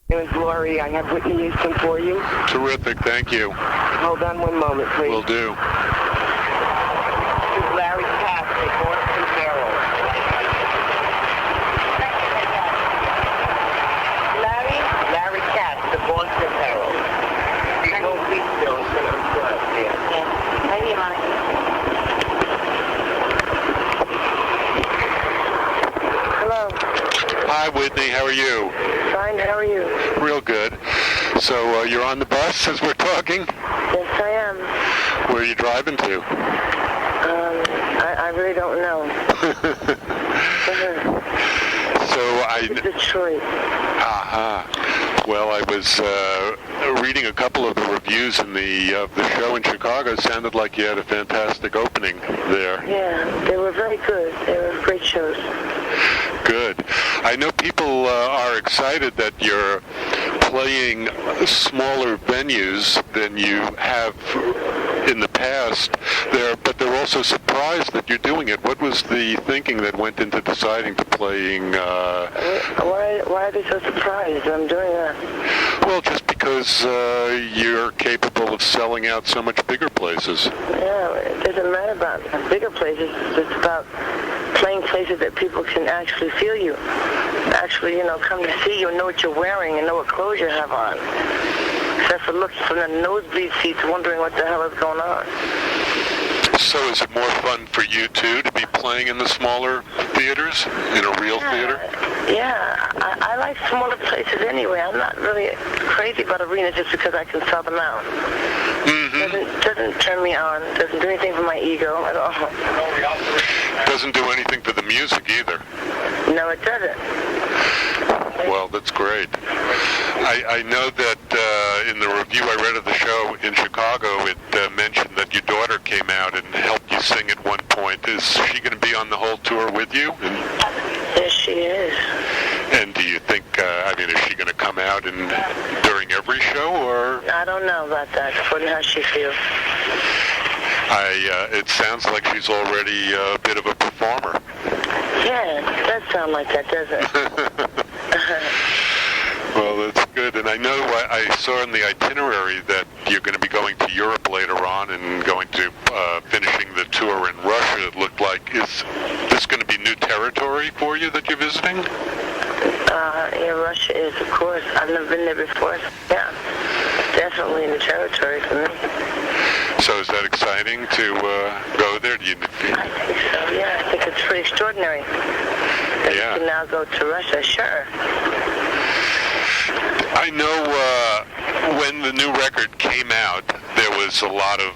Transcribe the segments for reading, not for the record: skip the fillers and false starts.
My name is Lori. I have Whitney Houston for you. Terrific, thank you. Hold on one moment, please. Will do. This is Larry Cass at Boston Barrel. Larry Cass at Boston Barrel. You won't be still, so I'm glad. Yeah. Maybe you might. Hello. Hi, Whitney, how are you? Fine, how are you? Real good. So you're on the bus as we're talking? Yes, I am. Where are you driving to? I really don't know. Detroit. Well, I was reading a couple of the reviews in the show in Chicago. It sounded like you had a fantastic opening there. Yeah, they were very good. They were great shows. Good. I know people are excited that you're playing smaller venues than you have in the past there, but they're also surprised that you're doing it. What was the thinking that went into deciding to playing? Why are they so surprised I'm doing that? Well, just because you're capable of selling out so much bigger places. Yeah, it doesn't matter about bigger places. It's about playing places that people can actually feel you. Actually, come to see you and know what you're wearing and know what clothes you have on. Except for looking from the nosebleed seats wondering what the hell is going on. So is it more fun for you, too, to be playing in the smaller theaters, in a real theater? Yeah, I like smaller places anyway. I'm not really crazy about arenas just because I can sell them out. Mm-hmm. Doesn't turn me on. Doesn't do anything for my ego at all. Doesn't do anything for the music either. No, it doesn't. Well, that's great. I know that in the review I read of the show in Chicago, it mentioned that your daughter came out and helped you sing at one point. Is she going to be on the whole tour with you? Yes, she is. And do you think, is she going to come out during every show, or? I don't know about that, according to how she feels. It sounds like she's already a bit of a performer. Yeah, it does sound like that, doesn't it? Well, that's good. And I know I saw in the itinerary that you're going to be going to Europe later on and going to finishing the tour in Russia, it looked like. Is this going to be new territory for you that you're visiting? Yeah, Russia is, of course. I've never been there before. Yeah, definitely new territory for me. So is that exciting to go there? I think so, yeah. I think it's pretty extraordinary. That you can now go to Russia, sure. I know when the new record came out, there was a lot of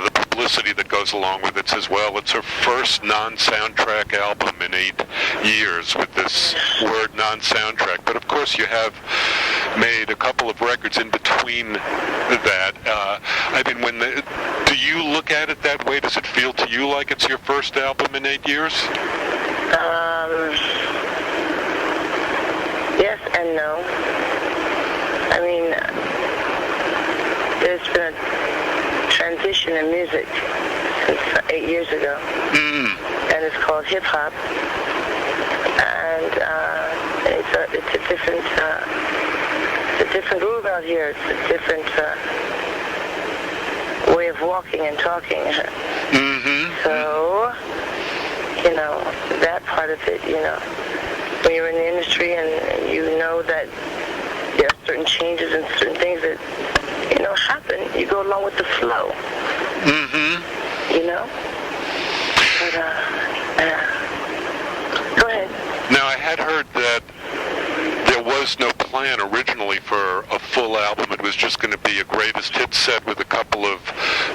the publicity that goes along with it. Says, well, it's her first non-soundtrack album in 8 years with this word non-soundtrack. But of course, you have made a couple of records in between that. Do you look at it that way? Does it feel to you like it's your first album in 8 years? Yes and no. I mean, there's been a transition in music since 8 years ago. And it's called hip-hop. And it's a different groove out here. It's a different way of walking and talking. So, that part of it, when you're in the industry and you know that there are certain changes and certain things that, happen, you go along with the flow. But, go ahead. Now, I had heard that there was no plan originally for a full album. It was just going to be a greatest hit set with a couple of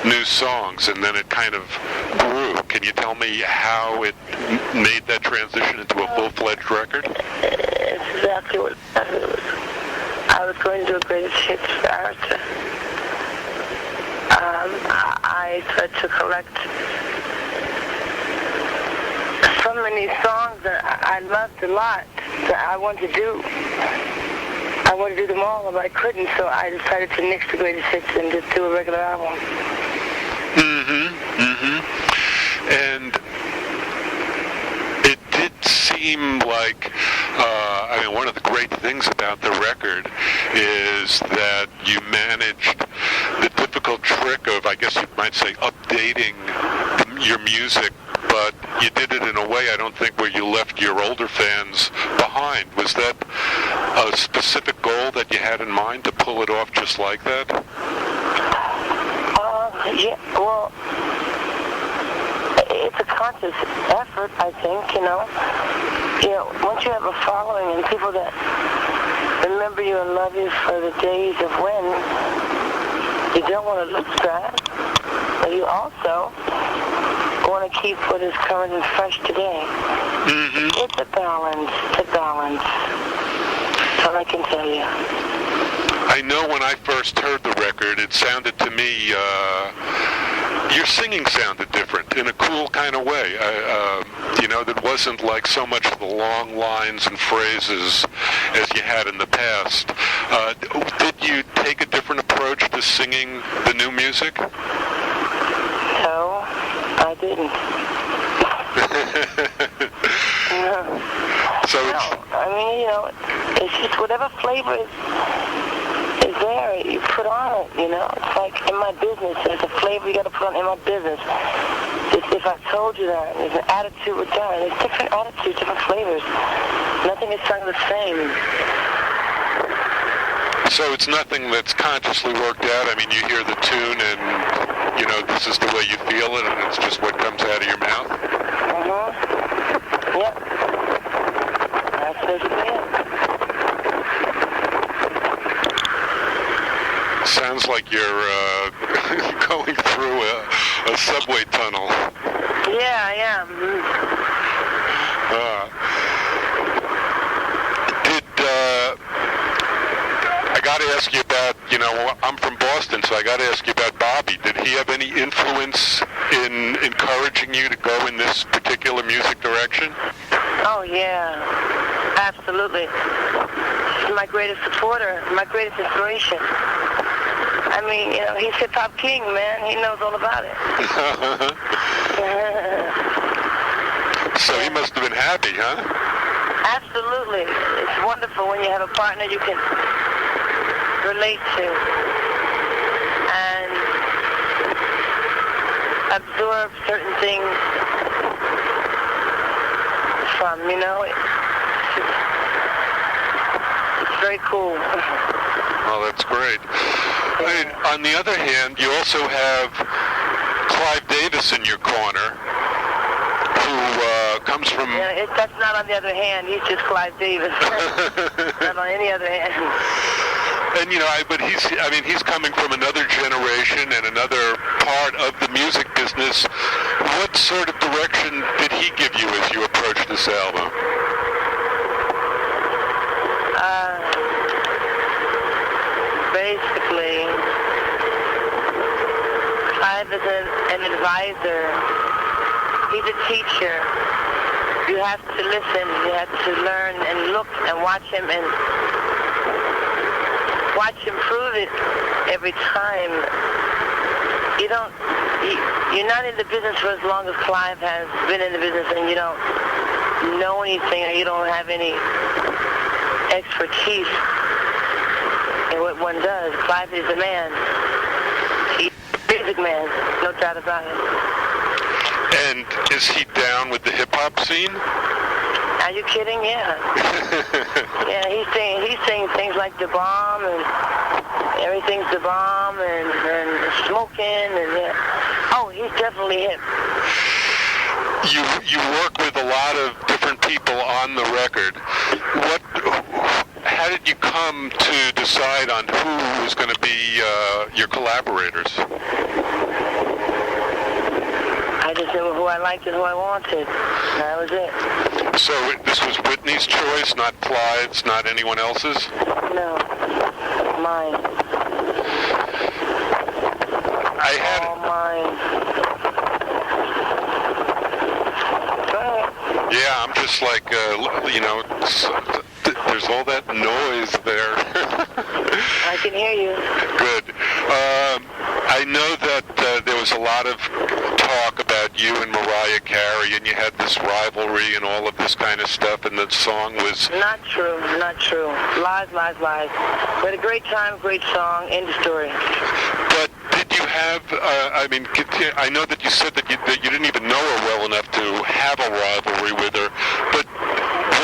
new songs, and then it kind of grew. Can you tell me how it made that transition into a full-fledged record? It's exactly what it was. I was going to do a greatest hits for Arista. I tried to collect so many songs that I loved a lot that I wanted to do. I wanted to do them all, but I couldn't, so I decided to mix the greatest hits and just do a regular album. And it did seem like, one of the great things about the record is that you managed the difficult trick of, I guess you might say, updating your music, but you did it in a way I don't think where you left your older fans behind. Was that a specific goal that you had in mind to pull it off just like that? Yeah, well, it's a conscious effort, I think, you know. Once you have a following and people that remember you and love you for the days of when, you don't want to look sad, but you also want to keep what is current and fresh today. Mm-hmm. It's a balance. That's all I can tell you. I know when I first heard the record, it sounded to me, your singing sounded different in a cool kind of way. That wasn't like so much of the long lines and phrases as you had in the past. Did you take a different approach to singing the new music? No, I didn't. So no, I mean, it's just whatever flavor is there, you put on it, It's like in my business, there's a flavor you got to put on in my business. If I told you that, there's an attitude with that. There's different attitudes, different flavors. Nothing is sung the same. So it's nothing that's consciously worked out. I mean, you hear the tune and, this is the way you feel it, and it's just what comes out of your mouth? Mm-hmm. Yep. That's basically it. Sounds like you're going through a subway tunnel. Yeah, I am. I got to ask you about, I'm from Boston, so I got to ask you about Bobby. Did he have any influence in encouraging you to go in this particular music direction? Oh, yeah. Absolutely. He's my greatest supporter, my greatest inspiration. I mean, he's hip-hop king, man. He knows all about it. So he must have been happy, huh? Absolutely. It's wonderful when you have a partner you can relate to and absorb certain things from, It's very cool. Well, that's great. On the other hand, you also have Clive Davis in your corner, who comes from... Yeah, that's not on the other hand. He's just Clive Davis. Not on any other hand. And, but he's coming from another generation and another part of the music business. What sort of direction did he give you as you approached this album? Basically, Clive is an advisor. He's a teacher. You have to listen. You have to learn and look and watch him prove it every time. You're not in the business for as long as Clive has been in the business, and you don't know anything, or you don't have any expertise in what one does. Clive is a man. He's a music man, no doubt about it. And is he down with the hip-hop scene? Are you kidding? Yeah. Yeah, he's saying things like the bomb and everything's the bomb and smoking and yeah. Oh, he's definitely hip. You work with a lot of different people on the record. How did you come to decide on who was going to be your collaborators? I just knew who I liked and who I wanted. That was it. So this was Whitney's choice, not Clive's, not anyone else's? No, mine. All mine. Go ahead. Yeah, I'm just like, there's all that noise there. I can hear you. Good. I know that there was a lot of talk about about you and Mariah Carey, and you had this rivalry and all of this kind of stuff, and the song was... Not true, not true. Lies, lies, lies. We had a great time, great song, end of story. But did you have, I know that you said that you didn't even know her well enough to have a rivalry with her, but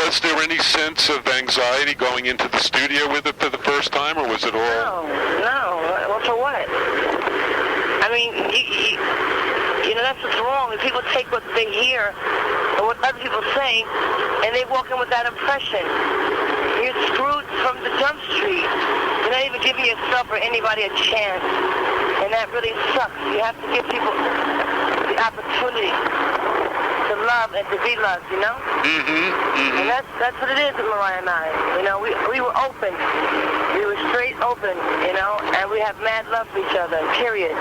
was there any sense of anxiety going into the studio with her for the first time, or was it all... No. Well, for what? I mean, you know, that's what's wrong. People take what they hear or what other people say, and they walk in with that impression. You're screwed from the jump street. You're not even giving yourself or anybody a chance, and that really sucks. You have to give people the opportunity to love and to be loved, you know? And that's what it is with Mariah and I. You know, we were open. We were straight open, you know, and we have mad love for each other, period.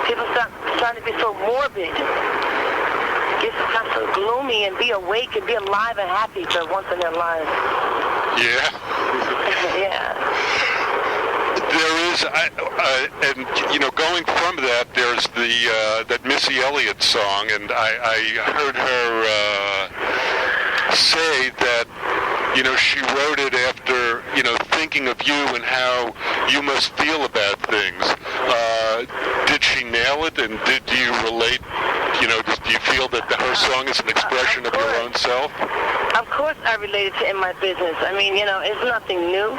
People stop trying to be so morbid. Get not so gloomy and be awake and be alive and happy for once in their lives. Yeah. Yeah. There is, and you know, going from that, there's that Missy Elliott song, and I heard her say that, you know, she wrote it after, you know, thinking of you and how you must feel about things. Did she nail it, and did you relate? You know, do you feel that her song is an expression of your own self? Of course I related to In My Business. I mean, you know, it's nothing new.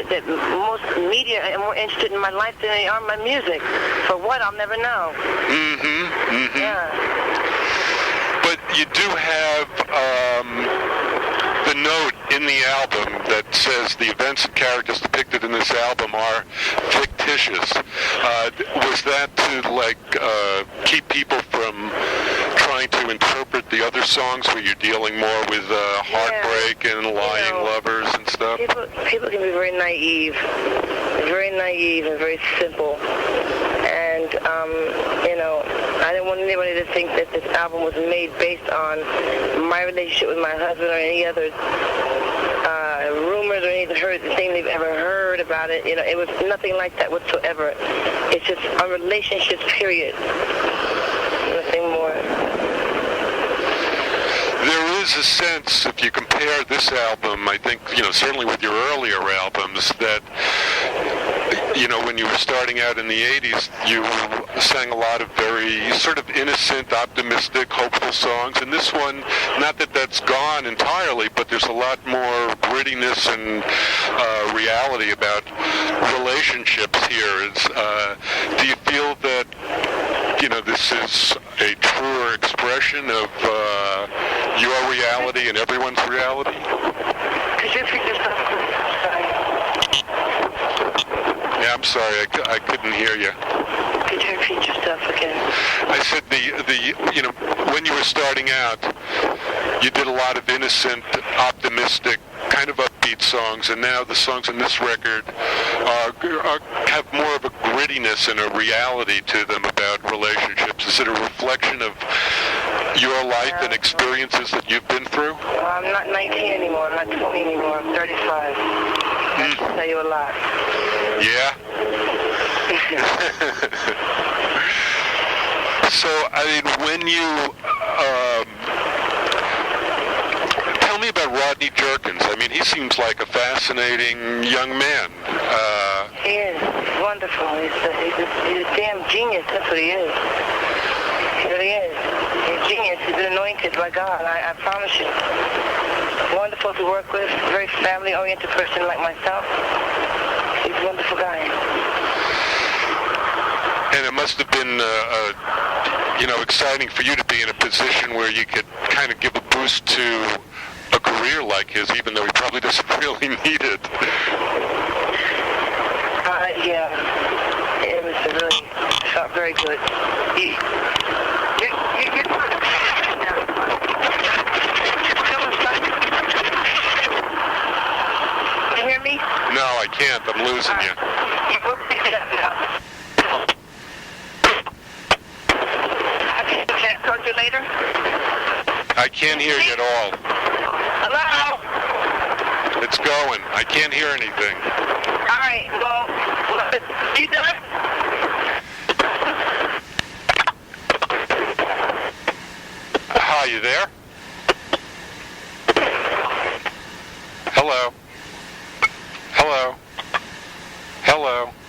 That most media are more interested in my life than they are my music. For what, I'll never know. Yeah. But you do have the note in the album that says the events and characters depicted in this album are fictitious. Was that to, like, keep people from trying to interpret the other songs where you're dealing more with heartbreak and lying lovers and stuff? People can be very naive and very simple. And, you know, I didn't want anybody to think that this album was made based on my relationship with my husband or any other rumors or anything they've ever heard about it. You know, it was nothing like that whatsoever. It's just a relationship, period. Nothing more. There is a sense, if you compare this album, I think, you know, certainly with your earlier albums, that, you know, when you were starting out in the 80s, you sang a lot of very sort of innocent, optimistic, hopeful songs. And this one, not that that's gone entirely, but there's a lot more grittiness and reality about relationships here. Do you feel that, you know, this is a truer expression of your reality and everyone's reality? Could you repeat yourself? Yeah, I'm sorry, I couldn't hear you. Could you repeat yourself again? I said you know, when you were starting out, you did a lot of innocent, optimistic, kind of upbeat songs, and now the songs on this record have more of a grittiness and a reality to them about relationships. Is it a reflection of your life and experiences that you've been through? Well, I'm not 19 anymore. I'm not 20 anymore. I'm 35. That should tell you a lot. Yeah? So, I mean, when you... tell me about Rodney Jerkins. I mean, he seems like a fascinating young man. He is wonderful. He's a damn genius. That's what he is. He really is. He's a genius. He's been anointed by God. I promise you. Wonderful to work with. Very family-oriented person like myself. He's a wonderful guy. And it must have been, you know, exciting for you to be in a position where you could kind of give a boost to a career like his, even though he probably doesn't really need it. Yeah. It was really felt very good. Can you hear me? No, I can't. I'm losing you. Talk to you later. I can't hear you at all. Hello? It's going. I can't hear anything. All right. Well, you done? Hi, you there? Hello? Hello? Hello?